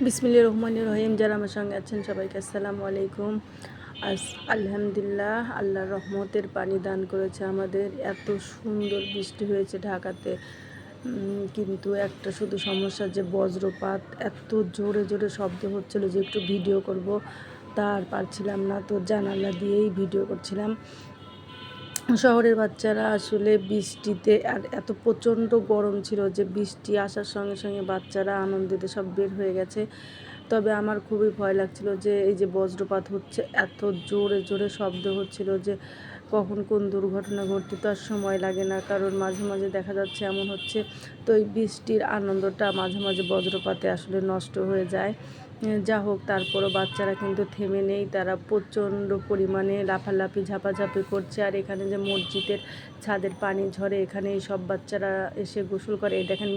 বিসমিল্লাহির রহমানির রহিম। যারা আমার সঙ্গে আছেন সবাইকে আসসালামু আলাইকুম। আজ আলহামদুলিল্লাহ, আল্লাহর রহমতের পানি দান করেছে আমাদের। এত সুন্দর বৃষ্টি হয়েছে ঢাকাতে, কিন্তু একটা শুধু সমস্যা যে বজ্রপাত এত জোরে জোরে শব্দ হচ্ছিল যে একটু ভিডিও করব তার পারছিলাম না, তো জানালা দিয়েই ভিডিও করছিলাম। শহরের বাচ্চারা আসলে বৃষ্টিতে, আর এত প্রচণ্ড গরম ছিল যে বৃষ্টি আসার সঙ্গে সঙ্গে বাচ্চারা আনন্দেতে সব বের হয়ে গেছে। তবে আমার খুবই ভয় লাগছিল যে এই যে বজ্রপাত হচ্ছে, এত জোরে জোরে শব্দ হচ্ছিল যে কখন কোন দুর্ঘটনা ঘটতে তো আর সময় লাগে না, কারণ মাঝে মাঝে দেখা যাচ্ছে এমন হচ্ছে। তো এই বৃষ্টির আনন্দটা মাঝে মাঝে বজ্রপাতে আসলে নষ্ট হয়ে যায়। যা হোক, তারপরও বাচ্চারা কিন্তু থেমে নেই, তারা প্রচণ্ড পরিমাণে লাফালাফি ঝাপাঝাপি করছে। আর এখানে যে মসজিদের ছাদের পানি ঝরে, এখানে এই সব বাচ্চারা এসে গোসল করে। এই দেখেন,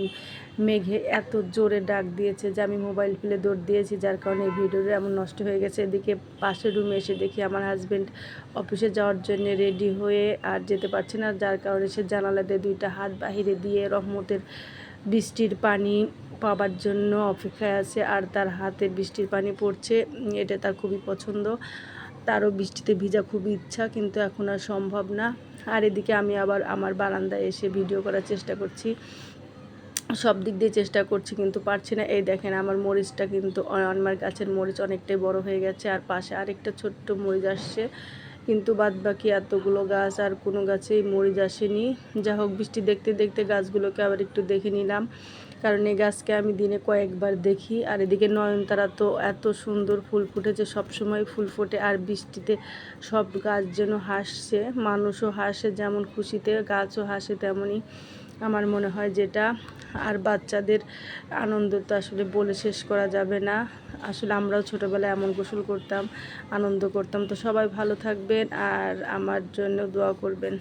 মেঘে এত জোরে ডাক দিয়েছে যে আমি মোবাইল ফেলে দৌড় দিয়েছি, যার কারণে এই ভিডিওটা এমন নষ্ট হয়ে গেছে। এদিকে পাশের রুমে এসে দেখি আমার হাজব্যান্ড অফিসে যাওয়ার জন্য রেডি হয়ে আর যেতে পারছে না, যার কারণে সে জানালাতে দুইটা হাত বাহিরে দিয়ে রহমতের বৃষ্টির পানি পাবার জন্য অপেক্ষায় আছে। আর তার হাতে বৃষ্টির পানি পড়ছে, এটা তার খুবই পছন্দ। তারও বৃষ্টিতে ভিজা খুবই ইচ্ছা, কিন্তু এখন আর সম্ভব না। আর এদিকে আমি আবার আমার বারান্দায় এসে ভিডিও করার চেষ্টা করছি, সব দিক দিয়ে চেষ্টা করছি, কিন্তু পারছি না। এই দেখেন, আমার মরিচটা কিন্তু, আমার গাছের মরিচ অনেকটাই বড় হয়ে গেছে, আর পাশে আরেকটা ছোট্ট মরিচ আসছে, কিন্তু বাদ বাকি এতগুলো গাছ আর কোনো গাছেই মরিচ আসেনি। যা হোক, বৃষ্টি দেখতে দেখতে গাছগুলোকে আবার একটু দেখে নিলাম, কারণ এই গাছকে আমি দিনে কয়েকবার দেখি। আর এদিকে নয়নতারা তো এত সুন্দর ফুল ফুটেছে, সবসময় ফুল ফোটে, আর বৃষ্টিতে সব গাছ যেন হাসছে, মানুষও হাসে, যেমন খুশিতে গাছও হাসে তেমনই আমার মনে হয় যেটা। আর বাচ্চাদের আনন্দ তো আসলে বলে শেষ করা যাবে না। আসলে আমরাও ছোটোবেলায় এমন গোসল করতাম, আনন্দ করতাম। তো সবাই ভালো থাকবেন আর আমার জন্য দোয়া করবেন।